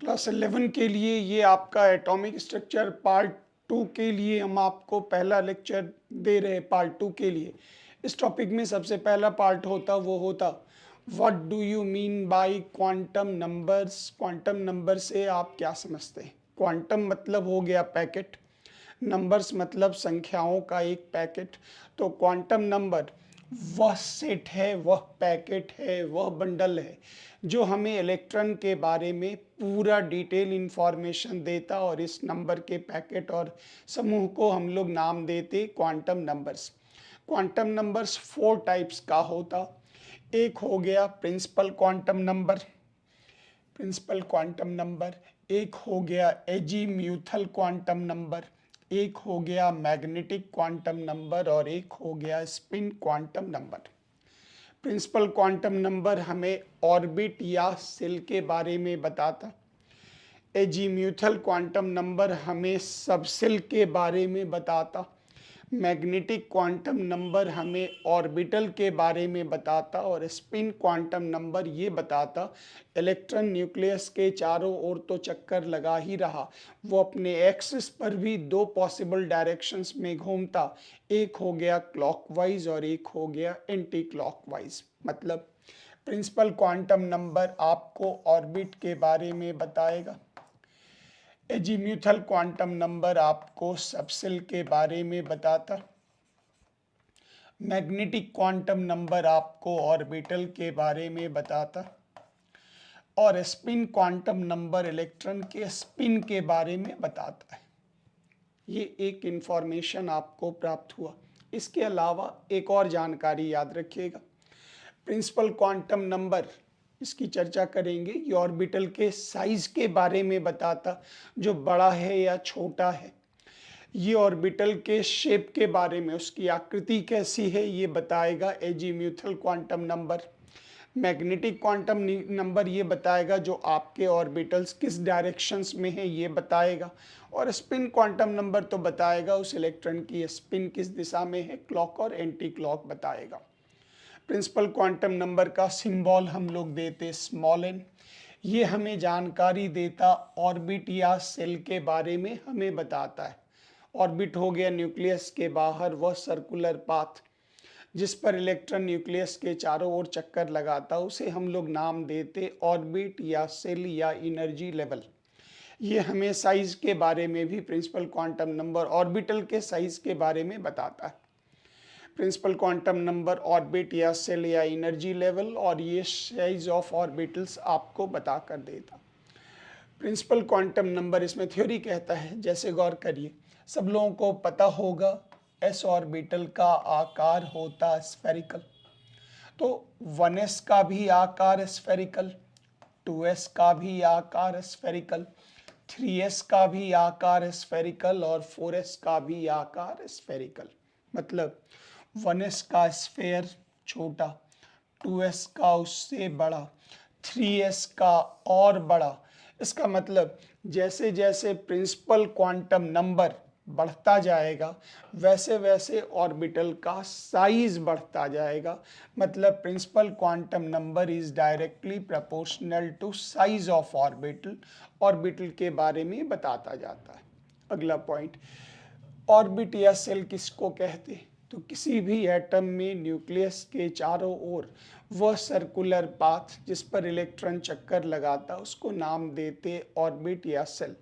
Class 11 के लिए ये आपका एटॉमिक स्ट्रक्चर पार्ट 2 के लिए हम आपको पहला लेक्चर दे रहे हैं पार्ट 2 के लिए। इस टॉपिक में सबसे पहला पार्ट होता वो होता what do you mean by quantum numbers. Quantum number से आप क्या समझते हैं? क्वांटम मतलब हो गया पैकेट, नंबर्स मतलब संख्याओं का एक पैकेट। तो क्वांटम नंबर वह सेट है, वह पैकेट है, वह बंडल है जो हमें इलेक्ट्रॉन के बारे में पूरा डिटेल इंफॉर्मेशन देता, और इस नंबर के पैकेट और समूह को हम लोग नाम देते quantum numbers. Quantum numbers 4 types का होता। एक हो गया principal quantum number, principal quantum number. एक हो गया एजीम्यूथल क्वांटम नंबर, एक हो गया मैग्नेटिक क्वांटम नंबर, और एक हो गया spin quantum number. Principal quantum number हमें ऑर्बिट या सेल के बारे में बताता। एजीम्यूथल क्वांटम नंबर हमें सबसेल के बारे में बताता। मैग्नेटिक क्वांटम नंबर हमें ऑर्बिटल के बारे में बताता। और स्पिन क्वांटम नंबर ये बताता इलेक्ट्रॉन न्यूक्लियस के चारों ओर तो चक्कर लगा ही रहा, वो अपने एक्सिस पर भी दो पॉसिबल डायरेक्शंस में घूमता। एक हो गया क्लॉकवाइज और एक हो गया एंटी क्लॉकवाइज। मतलब प्रिंसिपल क्वांटम नंबर आपको ऑर्बिट के बारे में बताएगा। एजीम्यूथल क्वांटम नंबर आपको सबसेल के बारे में बताता। मैग्नेटिक क्वांटम नंबर आपको ऑर्बिटल के बारे में बताता। और स्पिन क्वांटम नंबर इलेक्ट्रॉन के स्पिन के बारे में बताता है। ये एक इंफॉर्मेशन आपको प्राप्त हुआ। इसके अलावा एक और जानकारी याद रखिएगा। प्रिंसिपल क्वांटम नंबर, इसकी चर्चा करेंगे, ये ऑर्बिटल के साइज के बारे में बताता, जो बड़ा है या छोटा है। ये ऑर्बिटल के शेप के बारे में, उसकी आकृति कैसी है, ये बताएगा azimuthal quantum number. Magnetic quantum number ये बताएगा जो आपके ऑर्बिटल्स किस डायरेक्शंस में है, ये बताएगा। और स्पिन क्वांटम नंबर तो बताएगा उस इलेक्ट्रॉन की स्पिन किस दिशा में है, क्लॉक और एंटी क्लॉक बताएगा। प्रिंसिपल क्वांटम नंबर का सिंबल हम लोग देते स्मॉल एन। ये हमें जानकारी देता ऑर्बिट या सेल के बारे में, हमें बताता है। ऑर्बिट हो गया न्यूक्लियस के बाहर वह सर्कुलर पाथ जिस पर इलेक्ट्रॉन न्यूक्लियस के चारों ओर चक्कर लगाता, उसे हम लोग नाम देते ऑर्बिट या सेल या एनर्जी लेवल। ये हमें साइज के बारे में भी प्रिंसिपल क्वांटम नंबर ऑर्बिटल के साइज के बारे में बताता है। प्रिंसिपल क्वांटम नंबर ऑर्बिट या सेल या एनर्जी लेवल और ये साइज ऑफ ऑर्बिटल्स आपको बता कर देता। प्रिंसिपल क्वांटम नंबर इसमें थ्योरी कहता है, जैसे गौर करिए, सब लोगों को पता होगा एस ऑर्बिटल का आकार होता स्फेरिकल। तो 1s का भी आकार स्फेरिकल, 2s का भी आकार स्फेरिकल, 3s का भी आकार स्फेरिकल और 4s का भी आकार स्फेरिकल। मतलब 1s का स्फेयर छोटा, 2s का उससे बड़ा, 3s का और बड़ा। इसका मतलब जैसे जैसे प्रिंसिपल क्वांटम नंबर बढ़ता जाएगा वैसे वैसे ऑर्बिटल का साइज बढ़ता जाएगा। मतलब principal quantum number is directly proportional to size of orbital. Orbital के बारे में बताता जाता है। अगला पॉइंट, ऑर्बिट या सेल किसको कहते हैं? तो किसी भी एटम में न्यूक्लियस के चारों ओर वह सर्कुलर पाथ जिस पर इलेक्ट्रॉन चक्कर लगाता, उसको नाम देते ऑर्बिट या सेल।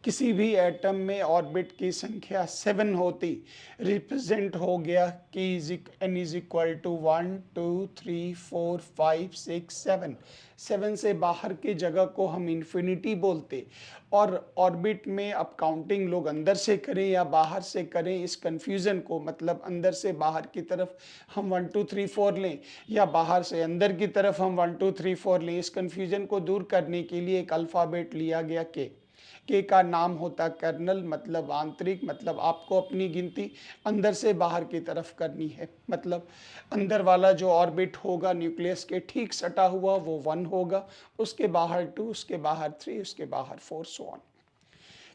किसी भी एटम में ऑर्बिट की संख्या 7 होती, रिप्रेजेंट हो गया कि n इज इक्वल टू 1 2 3 4 5 6 7। 7 से बाहर के जगह को हम इन्फिनिटी बोलते। और ऑर्बिट में अब काउंटिंग लोग अंदर से करें या बाहर से करें, इस कंफ्यूजन को, मतलब अंदर से बाहर की तरफ हम 1 2 3 4 लें या बाहर से अंदर की तरफ हम 1 2 3 4 लें, इस कंफ्यूजन को दूर करने के लिए एक अल्फ़ाबेट लिया गया के का नाम होता कर्नल, मतलब आंतरिक। मतलब आपको अपनी गिनती अंदर से बाहर की तरफ करनी है। मतलब अंदर वाला जो ऑर्बिट होगा न्यूक्लियस के ठीक सटा हुआ वो 1 होगा, उसके बाहर 2, उसके बाहर 3, उसके बाहर 4, सो ऑन।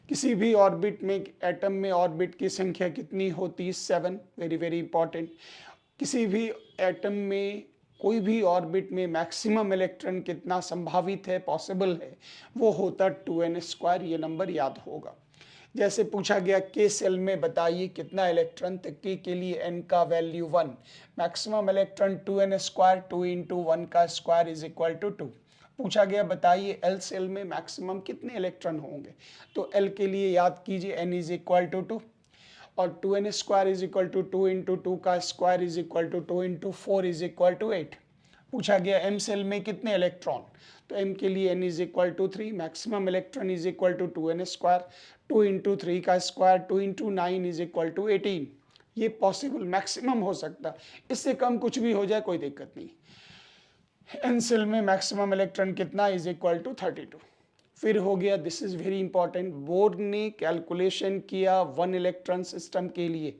किसी भी ऑर्बिट में, एटम में ऑर्बिट की संख्या कितनी होती है? 7। Very very important. किसी भी एटम में कोई भी ऑर्बिट में मैक्सिमम इलेक्ट्रॉन कितना संभावित है, पॉसिबल है, वो होता 2n²। ये नंबर याद होगा। जैसे पूछा गया के सेल में बताइए कितना इलेक्ट्रॉन, तो के लिए n का वैल्यू 1, मैक्सिमम इलेक्ट्रॉन 2n², 2 × 1 का स्क्वायर इज इक्वल टू 2। पूछा गया बताइए एल सेल में मैक्सिमम कितने इलेक्ट्रॉन होंगे, तो एल के लिए याद कीजिए n इज इक्वल टू 2 और 2n² इज इक्वल टू 2 × 2 का square is equal to 2 × 4 is equal to 8। पूछा गया एम सेल में कितने इलेक्ट्रॉन, तो एम के लिए n is equal to 3, maximum electron is equal to 2n², 2 × 3 का स्क्वायर 2 × 9 इज इक्वल टू 18। ये पॉसिबल मैक्सिमम हो सकता, इससे कम कुछ भी हो जाए कोई दिक्कत नहीं। एन सेल में मैक्सिमम इलेक्ट्रॉन कितना इज इक्वल टू 32। फिर हो गया, this is very important, bore ने कैलकुलेशन किया 1 इलेक्ट्रॉन सिस्टम के लिए।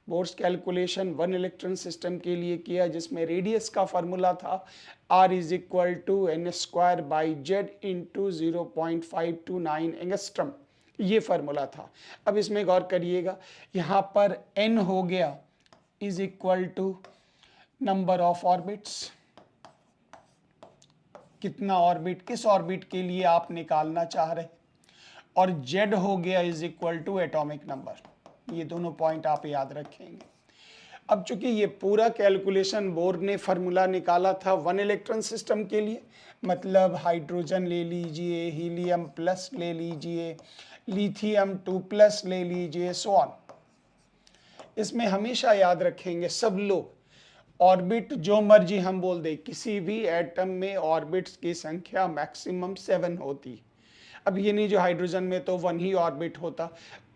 बोर्स कैलकुलेशन 1 इलेक्ट्रॉन सिस्टम के लिए किया, जिसमें रेडियस का फॉर्मूला था r is equal to n² by Z into 0.529 angstrom. ये फार्मूला था। अब इसमें गौर करिएगा, यहाँ पर n हो गया is equal to number of orbits, कितना ऑर्बिट, किस ऑर्बिट के लिए आप निकालना चाह रहे, और z हो गया is equal to atomic number. ये दोनों पॉइंट आप याद रखेंगे। अब चूंकि ये पूरा कैलकुलेशन बोर ने फार्मूला निकाला था 1 इलेक्ट्रॉन सिस्टम के लिए, मतलब हाइड्रोजन ले लीजिए, हीलियम प्लस ले लीजिए, लिथियम 2+ ले लीजिए, सो ऑन। इसमें हमेशा याद रखेंगे सब लोग, ऑर्बिट जो मर्जी हम बोल दे, किसी भी एटम में ऑर्बिट्स की संख्या मैक्सिमम 7 होती। अब ये नहीं जो हाइड्रोजन में तो 1 ही ऑर्बिट होता,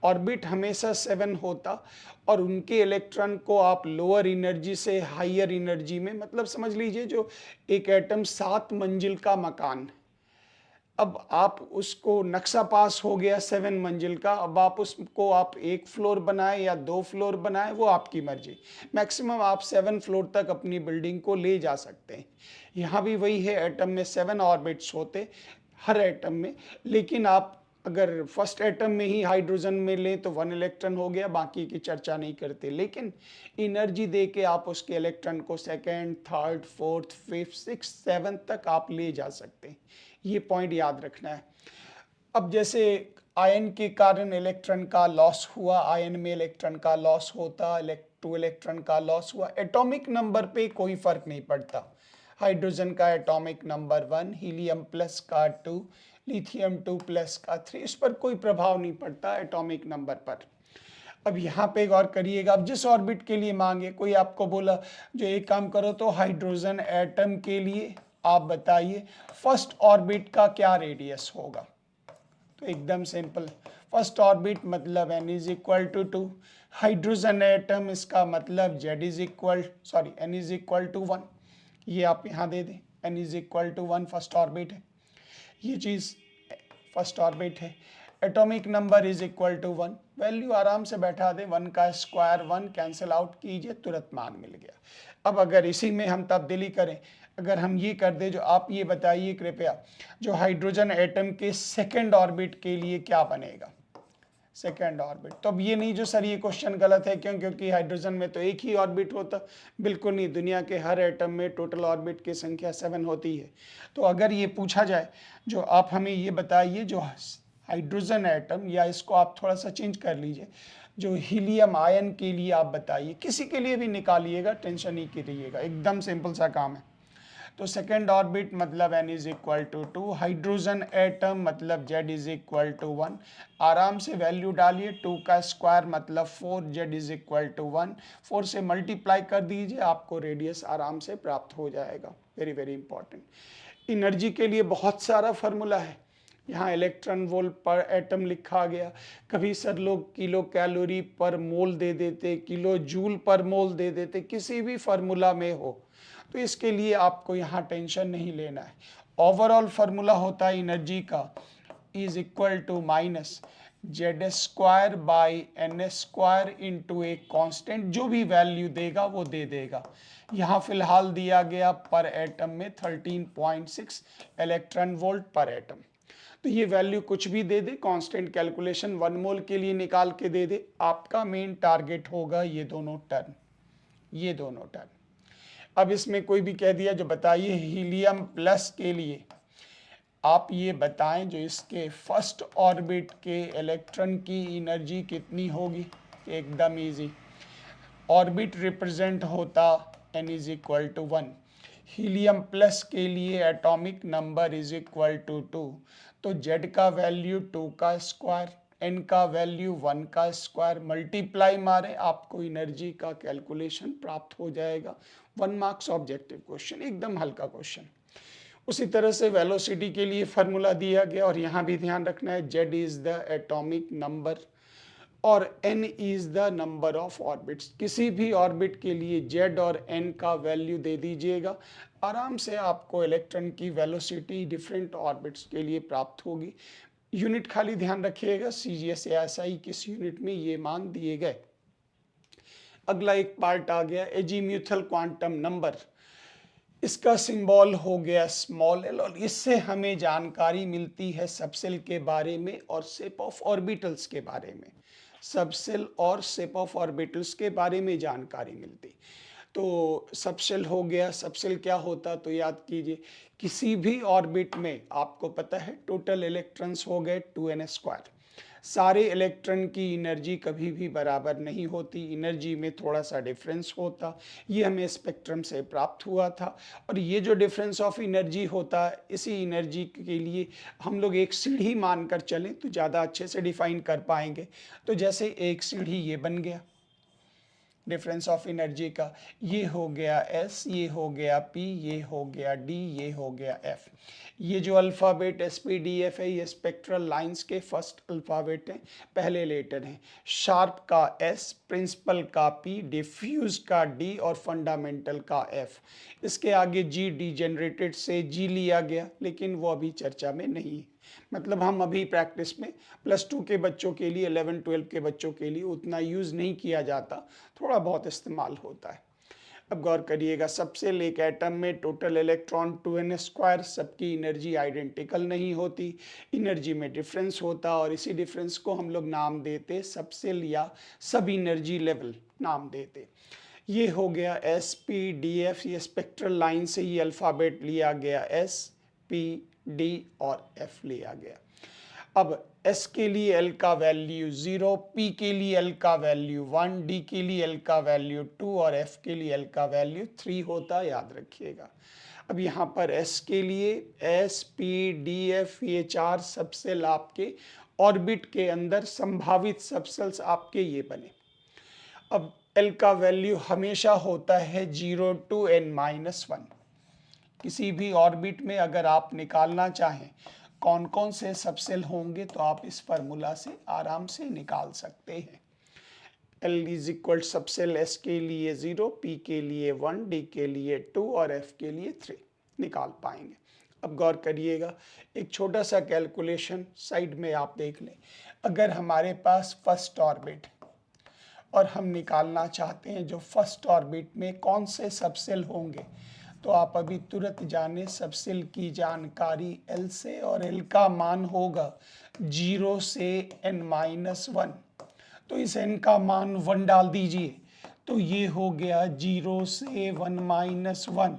ऑर्बिट हमेशा 7 होता, और उनके इलेक्ट्रॉन को आप लोअर एनर्जी से हायर एनर्जी में, मतलब समझ लीजिए जो एक एटम 7 मंजिल का मकान, अब आप उसको नक्शा पास हो गया 7 मंजिल का, अब आप उसको आप 1 फ्लोर बनाए या 2 फ्लोर बनाए, वो आपकी मर्जी। मैक्सिमम आप 7 फ्लोर तक अपनी बिल्डिंग को ले जा सकते हैं। यहाँ भी वही है, एटम में 7 ऑर्बिट्स होते हर एटम में, लेकिन आप अगर फर्स्ट एटम में ही हाइड्रोजन में लें तो 1 इलेक्ट्रॉन हो गया, बाकी की चर्चा नहीं करते, लेकिन एनर्जी दे के आप उसके इलेक्ट्रॉन को second, third, fourth, fifth, six, 7 तक आप ले जा सकते हैं। ये पॉइंट याद रखना है। अब जैसे आयन के कारण इलेक्ट्रॉन का लॉस हुआ, आयन में इलेक्ट्रॉन का लॉस होता, 2 इलेक्ट्रॉन का लॉस हुआ, एटॉमिक नंबर पे कोई फर्क नहीं पड़ता। हाइड्रोजन का एटॉमिक नंबर 1, हीलियम प्लस का 2, लिथियम 2+ का 3, इस पर कोई प्रभाव नहीं पड़ता एटॉमिक नंबर पर। अब यहाँ पे गौर करिएगा, अब जिस ऑर्बिट के लिए मांगे, कोई आपको बोला जो एक काम करो तो हाइड्रोजन एटम के लिए आप बताइए फर्स्ट ऑर्बिट का क्या रेडियस होगा, तो एकदम सिंपल, फर्स्ट ऑर्बिट मतलब n is equal to 2, hydrogen atom इसका मतलब n इज इक्वल टू 1। ये आप यहाँ दे दें, n is equal to 1 first orbit है, ये चीज़ फर्स्ट ऑर्बिट है। Atomic number is equal to 1, value आराम से बैठा दे, 1 का स्क्वायर 1, कैंसिल आउट कीजिए, तुरंत मान मिल गया। अब अगर इसी में हम तब्दीली करें, अगर हम ये कर दे, जो आप ये बताइए कृपया, जो हाइड्रोजन एटम के सेकेंड ऑर्बिट के लिए क्या बनेगा, सेकेंड ऑर्बिट। तो अब ये नहीं जो सर ये क्वेश्चन गलत है, क्यों, क्योंकि हाइड्रोजन में तो एक ही ऑर्बिट होता, बिल्कुल नहीं, दुनिया के हर एटम में टोटल ऑर्बिट की संख्या 7 होती है। तो अगर ये पूछा जाए, जो आप हमें ये बताइए, जो हाइड्रोजन एटम, या इसको आप थोड़ा सा चेंज कर लीजिए, जो हीलियम आयन के लिए आप बताइए, किसी के लिए भी निकालिएगा, टेंशन नहीं कीजिएगा, एकदम सिंपल सा काम है। तो सेकेंड ऑर्बिट मतलब n is equal to 2, hydrogen atom मतलब z इज इक्वल टू 1, आराम से वैल्यू डालिए, 2 का स्क्वायर मतलब 4, z इज इक्वल टू 1, 4 से मल्टीप्लाई कर दीजिए, आपको रेडियस आराम से प्राप्त हो जाएगा। Very very important. एनर्जी के लिए बहुत सारा फार्मूला है, यहाँ इलेक्ट्रॉन वोल्ट पर एटम लिखा गया, कभी सर लोग किलो कैलोरी पर मोल दे देते, किलो जूल पर मोल दे देते, किसी भी फार्मूला में हो, तो इसके लिए आपको यहाँ टेंशन नहीं लेना है। ओवरऑल फार्मूला होता है एनर्जी का is equal to minus z² by n² into एक कांस्टेंट, जो भी वैल्यू देगा वो दे देगा। यहाँ फिलहाल दिया गया पर एटम में 13.6 इलेक्ट्रॉन वोल्ट पर एटम, तो ये वैल्यू कुछ भी दे दे, कांस्टेंट कैलकुलेशन 1 मोल के लिए निकाल के दे दे, आपका मेन टारगेट होगा ये दोनों टर्म, ये दोनों टर्म। अब इसमें कोई भी कह दिया जो बताइए हीलियम प्लस के लिए आप ये बताएं जो इसके फर्स्ट ऑर्बिट के इलेक्ट्रॉन की एनर्जी कितनी होगी। एकदम इजी, ऑर्बिट रिप्रेजेंट होता n is equal to 1। Helium plus के लिए atomic number is equal to 2, तो z का वैल्यू 2 का स्क्वायर, n का वैल्यू 1 का स्क्वायर, मल्टीप्लाई मारे आपको एनर्जी का कैलकुलेशन प्राप्त हो जाएगा। 1 मार्क्स ऑब्जेक्टिव क्वेश्चन, एकदम हल्का क्वेश्चन। उसी तरह से वेलोसिटी के लिए फार्मूला दिया गया और यहाँ भी ध्यान रखना है z is the atomic number और n is the number of orbits. किसी भी ऑर्बिट के लिए z और n का वैल्यू दे दीजिएगा, आराम से आपको इलेक्ट्रॉन की वेलोसिटी डिफरेंट ऑर्बिट्स के लिए प्राप्त होगी। यूनिट खाली ध्यान रखिएगा CGS या SI किस यूनिट में ये मान दिए गए। अगला एक पार्ट आ गया एजीम्यूथल क्वांटम नंबर, इसका सिंबल हो गया स्मॉल l और इससे हमें जानकारी मिलती है सबसेल के बारे में और शेप ऑफ ऑर्बिटल्स के बारे में। सबसेल और शेप ऑफ ऑर्बिटल्स के बारे में जानकारी मिलती। तो सबसेल हो गया, सबसेल क्या होता तो याद कीजिए किसी भी ऑर्बिट में आपको पता है टोटल इलेक्ट्रॉन्स हो गए 2n²। सारे इलेक्ट्रॉन की एनर्जी कभी भी बराबर नहीं होती, एनर्जी में थोड़ा सा डिफरेंस होता, ये हमें स्पेक्ट्रम से प्राप्त हुआ था। और ये जो डिफरेंस ऑफ एनर्जी होता है, इसी एनर्जी के लिए हम लोग एक सीढ़ी मानकर चलें तो ज़्यादा अच्छे से डिफाइन कर पाएंगे। तो जैसे एक सीढ़ी ये बन गया डिफरेंस ऑफ एनर्जी का, ये हो गया S, ये हो गया P, ये हो गया D, ये हो गया F। ये जो अल्फ़ाबेट SPDF है ये स्पेक्ट्रल लाइंस के फर्स्ट अल्फ़ाबेट हैं, पहले लेटर हैं। शार्प का S, प्रिंसिपल का P, डिफ्यूज का D और फंडामेंटल का F। इसके आगे G डिजेनरेटेड से G लिया गया, लेकिन वो अभी चर्चा में नहीं है। मतलब हम अभी प्रैक्टिस में +2 के बच्चों के लिए 11-12 के बच्चों के लिए उतना यूज़ नहीं किया जाता, थोड़ा बहुत इस्तेमाल होता है। अब गौर करिएगा सबसेल एक एटम में टोटल इलेक्ट्रॉन 2n², सबकी एनर्जी आइडेंटिकल नहीं होती, एनर्जी में डिफरेंस होता और इसी डिफरेंस को हम लोग नाम देते सबसेल या सब एनर्जी लेवल नाम देते। ये हो गया SPDF, ये स्पेक्ट्रल लाइन से ये अल्फ़ाबेट लिया गया S, P, D और F लिया गया। अब S के लिए L का वैल्यू 0, P के लिए L का वैल्यू 1, D के लिए L का वैल्यू 2 और F के लिए L का वैल्यू 3 होता, याद रखिएगा। अब यहाँ पर S के लिए S, P, D, F ये 4 सबसेल आपके ऑर्बिट के अंदर संभावित सबसेल्स आपके ये बने। अब L का वैल्यू हमेशा होता है 0 to n-1। किसी भी ऑर्बिट में अगर आप निकालना चाहें कौन कौन से सबसेल होंगे तो आप इस फार्मूला से आराम से निकाल सकते हैं। L is equal subshell S के लिए 0, P के लिए 1, D के लिए 2 और F के लिए 3 निकाल पाएंगे। अब गौर करिएगा एक छोटा सा कैलकुलेशन साइड में आप देख लें। अगर हमारे पास फर्स्ट ऑर्बिट और हम निकालना चाहते हैं जो फर्स्ट ऑर्बिट में कौन से सबसेल होंगे, तो आप अभी तुरंत जाने सबसेल की जानकारी L से और L का मान होगा 0 से n-1। तो इस n का मान 1 डाल दीजिए, तो ये हो गया 0 से 1-1,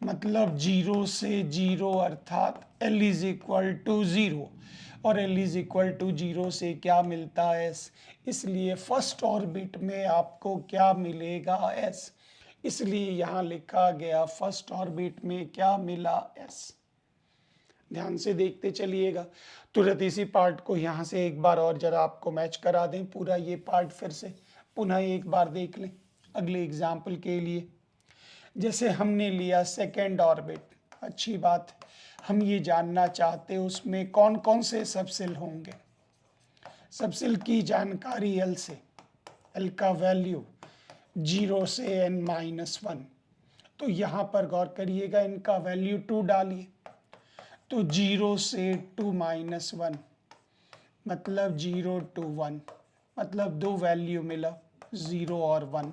मतलब 0 से 0 अर्थात L इज इक्वल टू 0 और L इज इक्वल टू 0 से क्या मिलता है S, इसलिए फर्स्ट ऑर्बिट में आपको क्या मिलेगा S, इसलिए यहाँ लिखा गया फर्स्ट ऑर्बिट में क्या मिला S। ध्यान से देखते चलिएगा, तुरंत इसी पार्ट को यहाँ से एक बार और जरा आपको मैच करा दें, पूरा ये पार्ट फिर से पुनः एक बार देख लें अगले एग्जाम्पल के लिए। जैसे हमने लिया सेकेंड ऑर्बिट, अच्छी बात है, हम ये जानना चाहते हैं उसमें कौन कौन से सबसेल होंगे। सबसेल की जानकारी L से, L का वैल्यू 0 से n-1, तो यहाँ पर गौर करिएगा इनका वैल्यू 2 डालिए, तो 0 से 2-1 मतलब 0 to 1, मतलब दो वैल्यू मिला 0 और 1।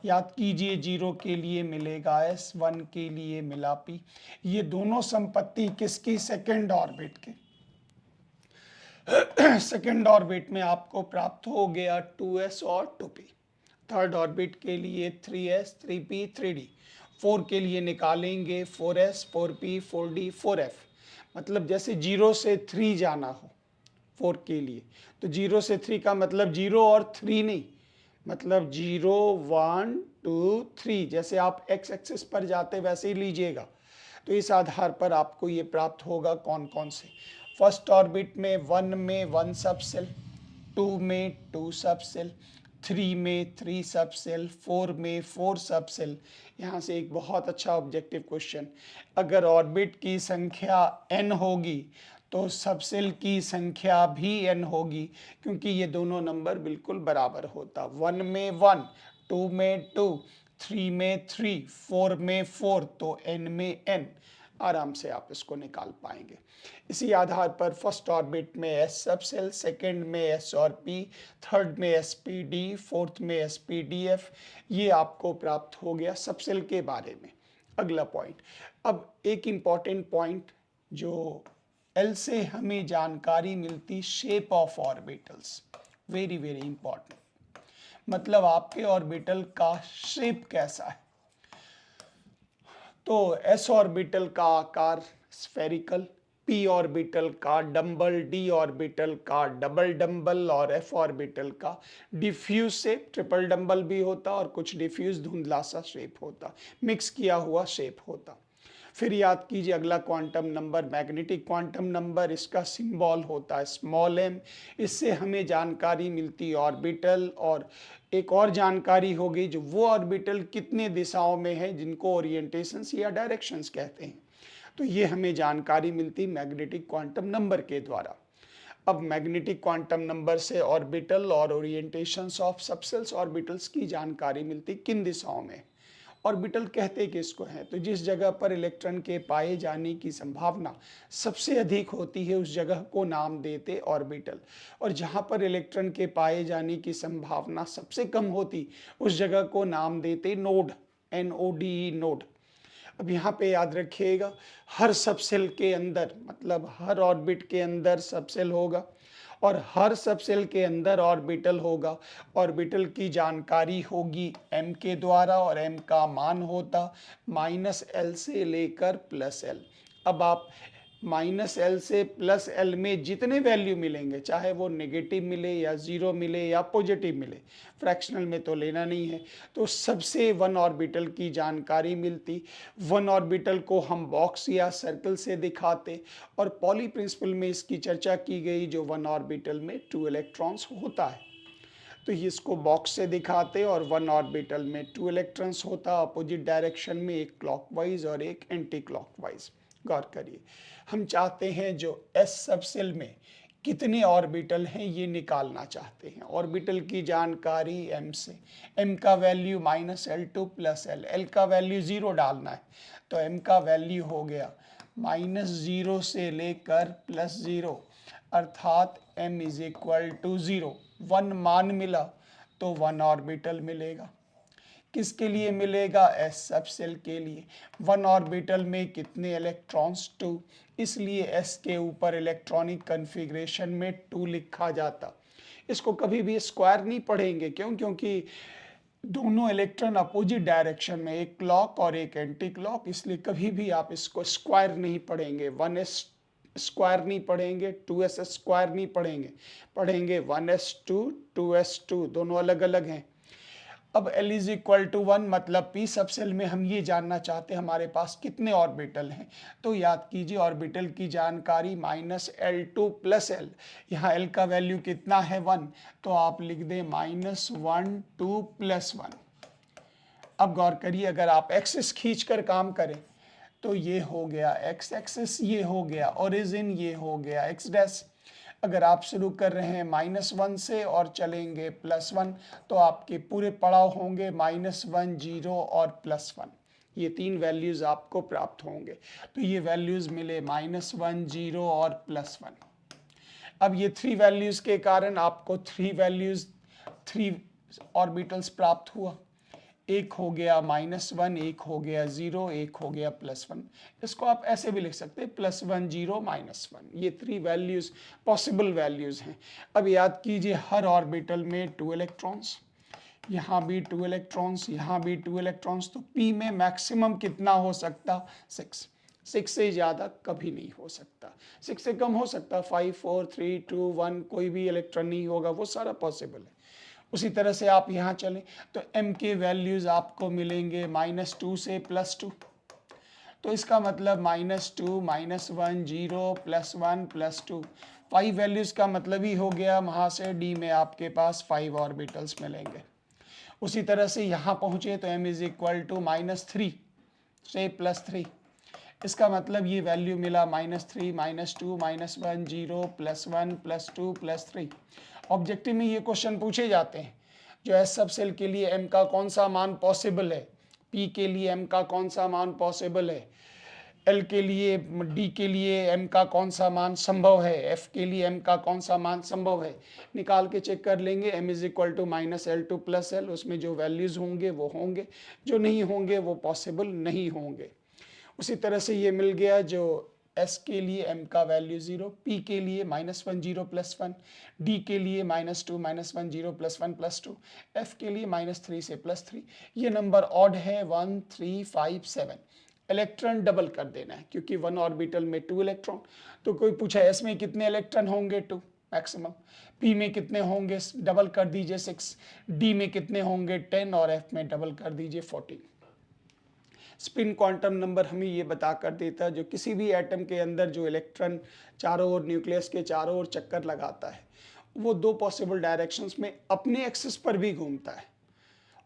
याद कीजिए 0 के लिए मिलेगा S, 1 के लिए मिला P। ये दोनों संपत्ति किसकी, सेकेंड ऑर्बिट के। सेकेंड ऑर्बिट में आपको प्राप्त हो गया 2S और 2P। थर्ड ऑर्बिट के लिए 3s 3p 3d, 4 के लिए निकालेंगे 4s 4p 4d 4f। मतलब जैसे 0 से 3 जाना हो 4 के लिए, तो 0 से 3 का मतलब 0 और 3 नहीं, मतलब 0 1 2 3, जैसे आप एक्स एक्सिस पर जाते वैसे ही लीजिएगा। तो इस आधार पर आपको ये प्राप्त होगा कौन कौन से। फर्स्ट ऑर्बिट में 1 में 1 सब सेल, 2 में 2 सब सेल, 3 में 3 सब सेल, 4 में 4 सब सेल। यहाँ से एक बहुत अच्छा ऑब्जेक्टिव क्वेश्चन, अगर ऑर्बिट की संख्या n होगी तो सबसेल की संख्या भी n होगी, क्योंकि ये दोनों नंबर बिल्कुल बराबर होता। 1 में 1, 2 में 2, 3 में 3, 4 में 4, तो n में n। आराम से आप इसको निकाल पाएंगे। इसी आधार पर फर्स्ट ऑर्बिट में s सबसेल, सेकंड में s और p, थर्ड में spd, फोर्थ में spdf, ये आपको प्राप्त हो गया सबसेल के बारे में। अगला पॉइंट, अब एक इम्पॉर्टेंट पॉइंट जो एल से हमें जानकारी मिलती, shape of orbitals, very very important. मतलब आपके ऑर्बिटल का शेप कैसा है। तो एस ऑर्बिटल का आकार स्फेरिकल, पी ऑर्बिटल का डम्बल, डी ऑर्बिटल का डबल डम्बल और एफ ऑर्बिटल का डिफ्यूज शेप, ट्रिपल डम्बल भी होता और कुछ डिफ्यूज धुंधला सा शेप होता, मिक्स किया हुआ शेप होता। फिर याद कीजिए अगला quantum number magnetic quantum number, इसका सिंबल होता है स्मॉल m। इससे हमें जानकारी मिलती ऑर्बिटल, और एक और जानकारी हो गई जो वो ऑर्बिटल कितने दिशाओं में है, जिनको ओरिएंटेशंस या डायरेक्शंस कहते हैं। तो ये हमें जानकारी मिलती मैग्नेटिक क्वांटम नंबर के द्वारा। अब मैग्नेटिक क्वांटम नंबर से ऑर्बिटल और ओरिएंटेशंस ऑफ सबसेल्स ऑर्बिटल्स की जानकारी मिलती किन दिशाओं में। ऑर्बिटल कहते किसको हैं, तो जिस जगह पर इलेक्ट्रॉन के पाए जाने की संभावना सबसे अधिक होती है उस जगह को नाम देते ऑर्बिटल, और जहाँ पर इलेक्ट्रॉन के पाए जाने की संभावना सबसे कम होती उस जगह को नाम देते नोड, NODE नोड। अब यहाँ पे याद रखिएगा, हर सबसेल के अंदर, मतलब हर ऑर्बिट के अंदर सबसेल होगा और हर सबसेल के अंदर ऑर्बिटल होगा। ऑर्बिटल की जानकारी होगी m के द्वारा, और m का मान होता -l से लेकर +l। अब आप -l से +l में जितने वैल्यू मिलेंगे, चाहे वो नेगेटिव मिले या ज़ीरो मिले या पॉजिटिव मिले, फ्रैक्शनल में तो लेना नहीं है, तो सबसे वन ऑर्बिटल की जानकारी मिलती। वन ऑर्बिटल को हम बॉक्स या सर्कल से दिखाते, और पॉली प्रिंसिपल में इसकी चर्चा की गई, जो वन ऑर्बिटल में 2 इलेक्ट्रॉन्स होता है, तो इसको बॉक्स से दिखाते, और वन ऑर्बिटल में 2 इलेक्ट्रॉन्स होता अपोजिट डायरेक्शन में, एक क्लॉकवाइज और एक एंटी क्लॉकवाइज। गौर करिए, हम चाहते हैं जो एस सबसेल में कितने ऑर्बिटल हैं ये निकालना चाहते हैं। ऑर्बिटल की जानकारी m से, m का वैल्यू -L2 +L, L का वैल्यू 0 डालना है, तो m का वैल्यू हो गया -0 से लेकर +0, अर्थात m = 0। 1 मान मिला तो 1 ऑर्बिटल मिलेगा। किसके लिए मिलेगा, एस सबसेल के लिए। 1 ऑर्बिटल में कितने इलेक्ट्रॉन्स, 2, इसलिए एस के ऊपर इलेक्ट्रॉनिक कन्फिग्रेशन में 2 लिखा जाता। इसको कभी भी स्क्वायर नहीं पढ़ेंगे, क्यों, क्योंकि दोनों इलेक्ट्रॉन अपोजिट डायरेक्शन में, एक क्लॉक और एक एंटी क्लॉक, इसलिए कभी भी आप इसको स्क्वायर नहीं पढ़ेंगे। 1s स्क्वायर नहीं पढ़ेंगे, 2s स्क्वायर नहीं पढ़ेंगे 1s2 2s2, दोनों अलग अलग हैं। अब L = 1, मतलब P सबसेल में हम ये जानना चाहते हैं हमारे पास कितने ऑर्बिटल हैं। तो याद कीजिए ऑर्बिटल की जानकारी -L2 +L, यहाँ L का वैल्यू कितना है 1, तो आप लिख दें -1 2 +1। अब गौर करिए, अगर आप एक्सिस खींच कर काम करें तो ये हो गया x एक्सिस, ये हो गया ओरिजिन, ये हो गया x'। अगर आप शुरू कर रहे हैं -1 से और चलेंगे +1, तो आपके पूरे पड़ाव होंगे -1 0 और +1। ये 3 वैल्यूज़ आपको प्राप्त होंगे। तो ये वैल्यूज़ मिले -1 0 और +1। अब ये 3 वैल्यूज़ के कारण आपको 3 ऑर्बिटल्स प्राप्त हुआ। एक हो गया -1, एक हो गया 0, एक हो गया +1। इसको आप ऐसे भी लिख सकते हैं +1 0 -1। ये 3 वैल्यूज पॉसिबल वैल्यूज हैं। अब याद कीजिए हर ऑर्बिटल में 2 इलेक्ट्रॉन्स, यहाँ भी 2 इलेक्ट्रॉन्स, यहाँ भी 2 इलेक्ट्रॉन्स, तो p में मैक्सिमम कितना हो सकता? 6। 6 से ज़्यादा कभी नहीं हो सकता, 6 से कम हो सकता, 5 4 3 2 1, कोई भी इलेक्ट्रॉन नहीं होगा, वो सारा पॉसिबल है। उसी तरह से आप यहाँ चलें तो m के वैल्यूज़ आपको मिलेंगे -2 से +2, तो इसका मतलब -2 -1 0 +1 +2, 5 वैल्यूज़ का मतलब ही हो गया वहाँ से d में आपके पास 5 ऑर्बिटल्स मिलेंगे। उसी तरह से यहाँ पहुँचे तो m इज इक्वल टू -3 से +3, इसका मतलब ये वैल्यू मिला -3 -2 -1 0 +1 +2 +3। ऑब्जेक्टिव में ये क्वेश्चन पूछे जाते हैं, जो एस सब सेल के लिए m का कौन सा मान पॉसिबल है, p के लिए m का कौन सा मान पॉसिबल है, L के लिए, D के लिए M का कौन सा मान संभव है, F के लिए M का कौन सा मान संभव है, निकाल के चेक कर लेंगे। M is equal to -L2 + L, उसमें जो वैल्यूज़ होंगे वो होंगे, जो नहीं होंगे वो पॉसिबल नहीं होंगे। उसी तरह से ये मिल गया, जो S के लिए M का वैल्यू 0, P के लिए -1 0 +1, D के लिए -2 -1 0 +1 +2, F के लिए -3 से +3। ये नंबर ऑड है 1 3 5 7। इलेक्ट्रॉन डबल कर देना है, क्योंकि 1 ऑर्बिटल में 2 इलेक्ट्रॉन, तो कोई पूछा S में कितने इलेक्ट्रॉन होंगे? 2 मैक्सिमम। P में कितने होंगे? डबल कर दीजिए 6। D में कितने होंगे? 10, और F में डबल कर दीजिए 14। स्पिन क्वांटम नंबर हमें ये बता कर देता है, जो किसी भी एटम के अंदर जो इलेक्ट्रॉन चारों ओर, न्यूक्लियस के चारों ओर चक्कर लगाता है, वो 2 पॉसिबल डायरेक्शंस में अपने एक्सिस पर भी घूमता है,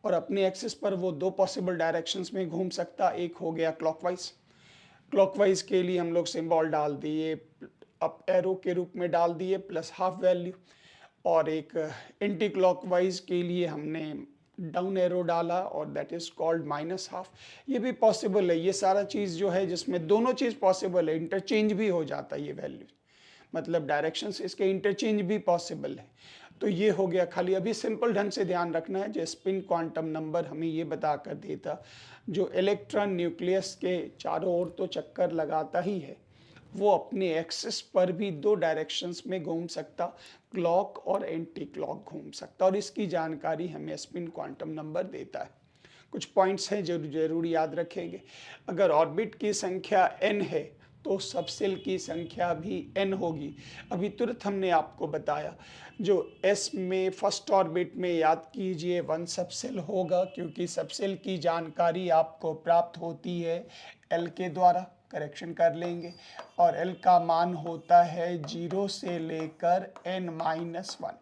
और अपने एक्सिस पर वो 2 पॉसिबल डायरेक्शंस में घूम सकता। एक हो गया क्लॉकवाइज, क्लॉकवाइज के लिए हम लोग सिंबल डाल दिए, अप एरो के रूप में डाल दिए +½ वैल्यू, और एक एंटी क्लॉकवाइज के लिए हमने डाउन एरो डाला, और दैट इज कॉल्ड -½ ये भी पॉसिबल है। ये सारा चीज़ जो है जिसमें दोनों चीज़ पॉसिबल है, इंटरचेंज भी हो जाता है ये वैल्यू, मतलब डायरेक्शंस इसके इंटरचेंज भी पॉसिबल है। तो ये हो गया, खाली अभी सिंपल ढंग से ध्यान रखना है, जो स्पिन क्वांटम नंबर हमें ये बता कर देता, जो इलेक्ट्रॉन न्यूक्लियस के चारों ओर तो चक्कर लगाता ही है, वो अपने एक्सिस पर भी 2 डायरेक्शंस में घूम सकता, क्लॉक और एंटी क्लॉक घूम सकता, और इसकी जानकारी हमें स्पिन क्वांटम नंबर देता है। कुछ पॉइंट्स हैं जो जरूर याद रखेंगे। अगर ऑर्बिट की संख्या n है तो सबसेल की संख्या भी n होगी। अभी तुरंत हमने आपको बताया, जो s में फर्स्ट ऑर्बिट में याद कीजिए 1 सबसेल होगा, क्योंकि सबसेल की जानकारी आपको प्राप्त होती है l के द्वारा, करेक्शन कर लेंगे, और l का मान होता है 0 से लेकर n-1,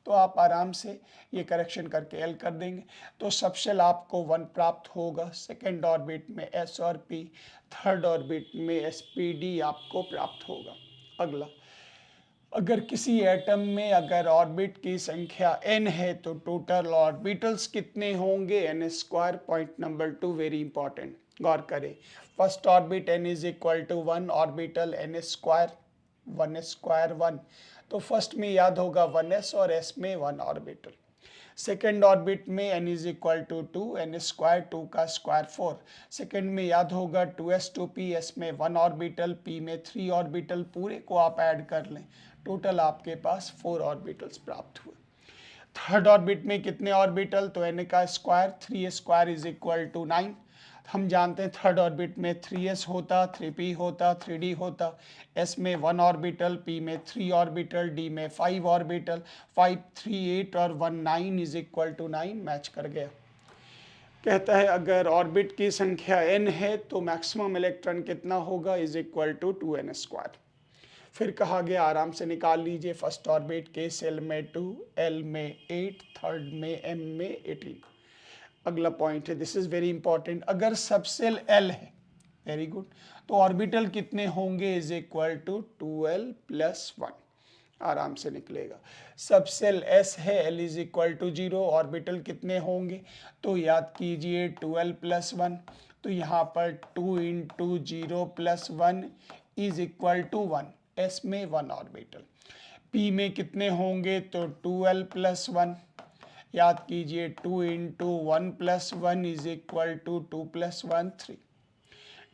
तो आप आराम से ये करेक्शन करके L कर देंगे, तो सबसेल आपको 1 प्राप्त होगा। सेकेंड ऑर्बिट में S और P, थर्ड ऑर्बिट में SPD आपको प्राप्त होगा। अगला, अगर किसी एटम में अगर ऑर्बिट की संख्या n है तो टोटल ऑर्बिटल्स कितने होंगे? n²। Point number 2 very important, गौर करें। First orbit n is equal to 1 orbital n², 1² 1, तो फर्स्ट में याद होगा 1s और s में 1 ऑर्बिटल। सेकेंड ऑर्बिट में n is equal to 2, n² 2 का स्क्वायर 4, सेकेंड में याद होगा 2s 2p, s में 1 ऑर्बिटल, p में 3 ऑर्बिटल, पूरे को आप ऐड कर लें, टोटल आपके पास 4 ऑर्बिटल्स प्राप्त हुए। थर्ड ऑर्बिट में कितने ऑर्बिटल? तो n का स्क्वायर, 3² इज इक्वल टू 9। हम जानते हैं थर्ड ऑर्बिट में 3s होता, 3p होता, 3d होता, s में 1 ऑर्बिटल, p में 3 ऑर्बिटल, d में 5 ऑर्बिटल, 5 3 8 और 1 9 इज इक्वल टू 9, मैच कर गया। कहता है अगर ऑर्बिट की संख्या n है तो मैक्सिमम इलेक्ट्रॉन कितना होगा? Is equal to 2n²। फिर कहा गया, आराम से निकाल लीजिए, फर्स्ट ऑर्बिट के सेल में 2, L में 8, थर्ड में M में 18। अगला पॉइंट है, दिस इज वेरी इंपॉर्टेंट, अगर सबसेल L है, वेरी गुड, तो ऑर्बिटल कितने होंगे? इज इक्वल टू 2L + 1, आराम से निकलेगा। सबसेल S है, L is equal to 0, orbital कितने होंगे? तो याद कीजिए 2L + 1, तो यहाँ पर 2 × 0 + 1 इज इक्वल टू 1, S में 1 ऑर्बिटल। P में कितने होंगे? तो 2L + 1, याद कीजिए 2 × 1 + 1 इज इक्वल टू 2 + 1 3।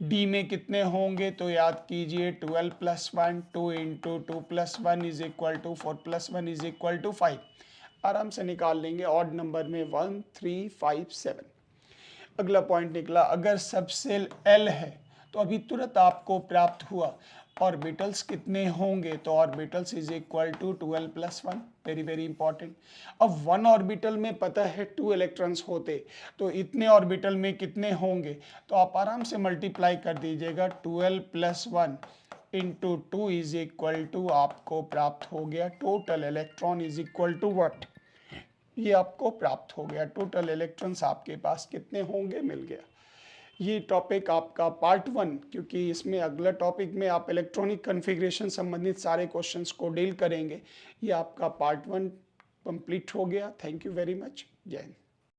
D में कितने होंगे? तो याद कीजिए 12 + 1, 2 × 2 + 1 is equal to 4 + 1 is equal to 5। आराम से निकाल लेंगे। ऑड नंबर में 1 3 5 7। अगला पॉइंट निकला, अगर सबसेल L है तो अभी तुरंत आपको प्राप्त हुआ ऑर्बिटल्स कितने होंगे, तो orbitals is equal to 12 + 1। Very very important. अब 1 ऑर्बिटल में पता है 2 इलेक्ट्रॉन्स होते, तो इतने ऑर्बिटल में कितने होंगे, तो आप आराम से मल्टीप्लाई कर दीजिएगा। 12 + 1 इंटू 2 इज इक्वल टू, आपको प्राप्त हो गया total electron is equal to what, ये आपको प्राप्त हो गया। टोटल इलेक्ट्रॉन्स आपके पास कितने होंगे, मिल गया। ये टॉपिक आपका पार्ट 1, क्योंकि इसमें अगला टॉपिक में आप इलेक्ट्रॉनिक कॉन्फ़िगरेशन संबंधित सारे क्वेश्चंस को डील करेंगे। ये आपका पार्ट 1 कंप्लीट हो गया। Thank you very much. जय हिंद।